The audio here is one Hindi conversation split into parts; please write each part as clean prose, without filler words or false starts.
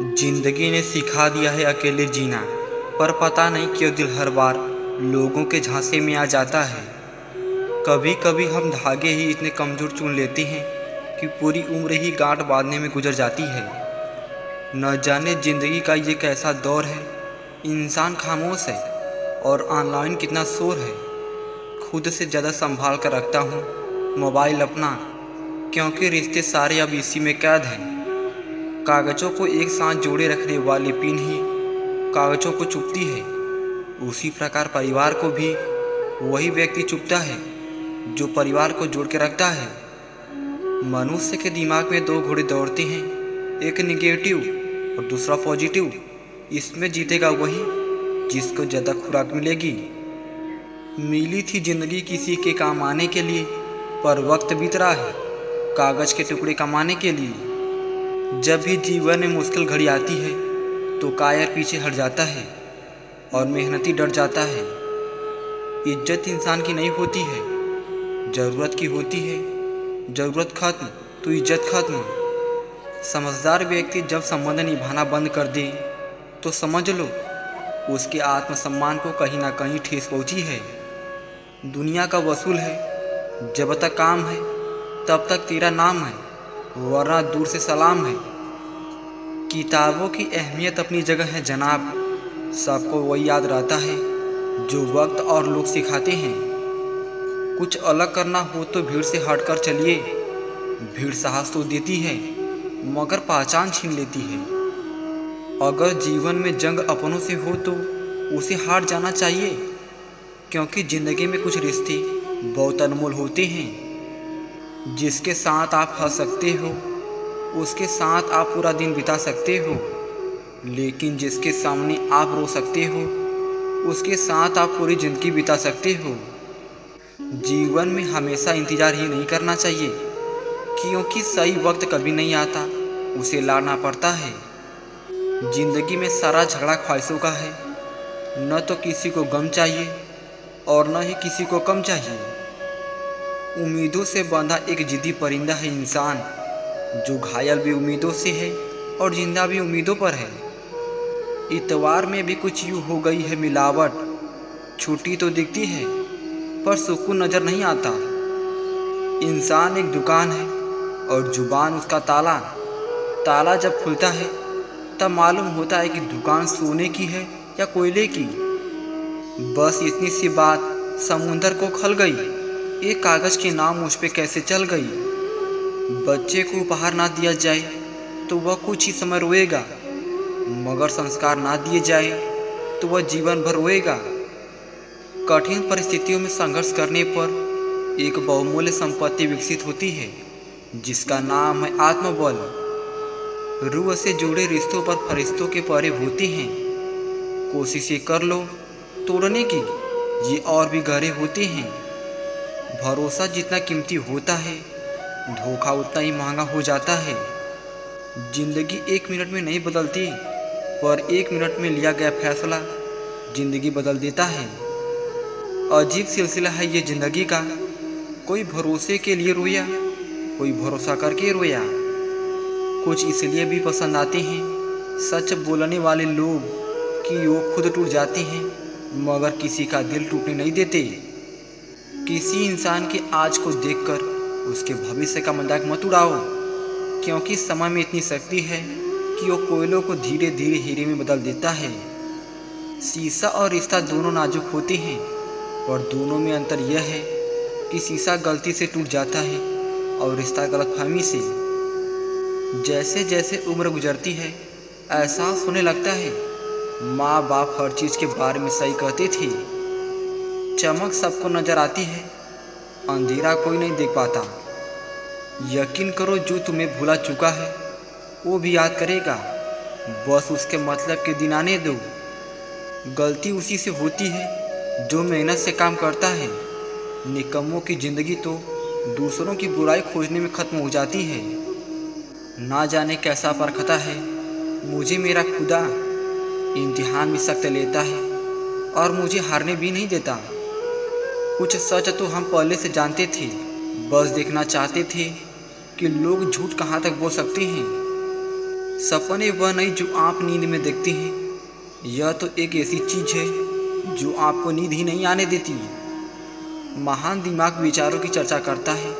जिंदगी ने सिखा दिया है अकेले जीना, पर पता नहीं क्यों दिल हर बार लोगों के झांसे में आ जाता है। कभी कभी हम धागे ही इतने कमज़ोर चुन लेते हैं कि पूरी उम्र ही गांठ बांधने में गुजर जाती है। न जाने ज़िंदगी का ये कैसा दौर है, इंसान खामोश है और ऑनलाइन कितना शोर है। खुद से ज़्यादा संभाल कर रखता हूँ मोबाइल अपना, क्योंकि रिश्ते सारे अब इसी में कैद हैं। कागज़ों को एक साथ जोड़े रखने वाली पिन ही कागज़ों को चुभती है, उसी प्रकार परिवार को भी वही व्यक्ति चुभता है जो परिवार को जोड़ के रखता है। मनुष्य के दिमाग में दो घोड़े दौड़ते हैं, एक निगेटिव और दूसरा पॉजिटिव। इसमें जीतेगा वही जिसको ज़्यादा खुराक मिलेगी। मिली थी ज़िंदगी किसी के काम आने के लिए, पर वक्त बीत रहा है कागज़ के टुकड़े कमाने के लिए। जब भी जीवन में मुश्किल घड़ी आती है तो कायर पीछे हट जाता है और मेहनती डर जाता है। इज्जत इंसान की नहीं होती है, ज़रूरत की होती है। ज़रूरत खत्म तो इज्जत खत्म। समझदार व्यक्ति जब संबंध निभाना बंद कर दे तो समझ लो उसके आत्मसम्मान को कहीं ना कहीं ठेस पहुंची है। दुनिया का वसूल है, जब तक काम है तब तक तेरा नाम है, वरना दूर से सलाम है। किताबों की अहमियत अपनी जगह है जनाब, सबको वही याद रहता है जो वक्त और लोग सिखाते हैं। कुछ अलग करना हो तो भीड़ से हटकर चलिए। भीड़ साहस तो देती है मगर पहचान छीन लेती है। अगर जीवन में जंग अपनों से हो तो उसे हार जाना चाहिए, क्योंकि ज़िंदगी में कुछ रिश्ते बहुत अनमोल होते हैं। जिसके साथ आप हंस सकते हो उसके साथ आप पूरा दिन बिता सकते हो, लेकिन जिसके सामने आप रो सकते हो उसके साथ आप पूरी ज़िंदगी बिता सकते हो। जीवन में हमेशा इंतज़ार ही नहीं करना चाहिए, क्योंकि सही वक्त कभी नहीं आता, उसे लाना पड़ता है। ज़िंदगी में सारा झगड़ा ख्वाहिशों का है, न तो किसी को गम चाहिए और न ही किसी को कम चाहिए। उम्मीदों से बंधा एक जिद्दी परिंदा है इंसान, जो घायल भी उम्मीदों से है और जिंदा भी उम्मीदों पर है। इतवार में भी कुछ यूँ हो गई है मिलावट, छुट्टी तो दिखती है पर सुकून नज़र नहीं आता। इंसान एक दुकान है और जुबान उसका ताला। ताला जब खुलता है तब मालूम होता है कि दुकान सोने की है या कोयले की। बस इतनी सी बात समुंदर को खल गई, एक कागज़ के नाम मुझ पे कैसे चल गई। बच्चे को उपहार ना दिया जाए तो वह कुछ ही समय रोएगा, मगर संस्कार ना दिए जाए तो वह जीवन भर रोएगा। कठिन परिस्थितियों में संघर्ष करने पर एक बहुमूल्य संपत्ति विकसित होती है, जिसका नाम है आत्मबल। रूह से जुड़े रिश्तों पर फरिश्तों के पहरे होते हैं। कोशिशें कर लो तोड़ने की, ये और भी गहरे होते हैं। भरोसा जितना कीमती होता है, धोखा उतना ही महंगा हो जाता है। जिंदगी एक मिनट में नहीं बदलती, पर एक मिनट में लिया गया फैसला जिंदगी बदल देता है। अजीब सिलसिला है ये ज़िंदगी का, कोई भरोसे के लिए रोया, कोई भरोसा करके रोया। कुछ इसलिए भी पसंद आते हैं सच बोलने वाले लोग कि वो खुद टूट जाते हैं मगर किसी का दिल टूटने नहीं देते। किसी इंसान के आज को देखकर उसके भविष्य का मजाक मत उड़ाओ, क्योंकि समय में इतनी शक्ति है कि वो कोयलों को धीरे धीरे हीरे में बदल देता है। शीशा और रिश्ता दोनों नाजुक होते हैं, पर दोनों में अंतर यह है कि शीशा गलती से टूट जाता है और रिश्ता गलतफहमी से। जैसे जैसे उम्र गुजरती है एहसास होने लगता है माँ बाप हर चीज़ के बारे में सही कहते थे। चमक सबको नज़र आती है, अंधेरा कोई नहीं देख पाता। यकीन करो जो तुम्हें भुला चुका है वो भी याद करेगा, बस उसके मतलब के दिन आने दो। गलती उसी से होती है जो मेहनत से काम करता है। निकम्मों की ज़िंदगी तो दूसरों की बुराई खोजने में ख़त्म हो जाती है। ना जाने कैसा परखता है मुझे मेरा खुदा, इम्तिहान में सख्त लेता है और मुझे हारने भी नहीं देता। कुछ सच तो हम पहले से जानते थे, बस देखना चाहते थे कि लोग झूठ कहाँ तक बोल सकते हैं। सपने वह नहीं जो आप नींद में देखते हैं, यह तो एक ऐसी चीज़ है जो आपको नींद ही नहीं आने देती। महान दिमाग विचारों की चर्चा करता है,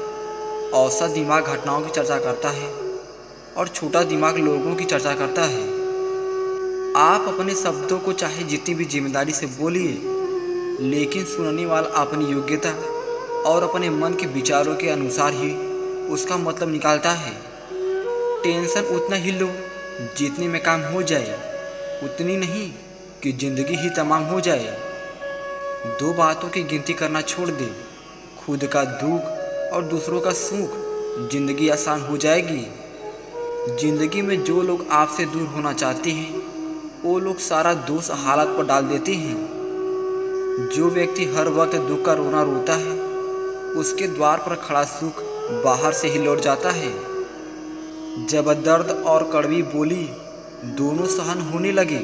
औसत दिमाग घटनाओं की चर्चा करता है और छोटा दिमाग लोगों की चर्चा करता है। आप अपने शब्दों को चाहे जितनी भी जिम्मेदारी से बोलिए, लेकिन सुनने वाला अपनी योग्यता और अपने मन के विचारों के अनुसार ही उसका मतलब निकालता है। टेंशन उतना ही लो जितने में काम हो जाए, उतनी नहीं कि ज़िंदगी ही तमाम हो जाए। दो बातों की गिनती करना छोड़ दे, खुद का दुख और दूसरों का सुख, ज़िंदगी आसान हो जाएगी। ज़िंदगी में जो लोग आपसे दूर होना चाहते हैं, वो लोग सारा दोष हालत पर डाल देते हैं। जो व्यक्ति हर वक्त दुख का रोना रोता है, उसके द्वार पर खड़ा सुख बाहर से ही लौट जाता है। जब दर्द और कड़वी बोली दोनों सहन होने लगे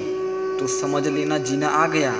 तो समझ लेना जीना आ गया।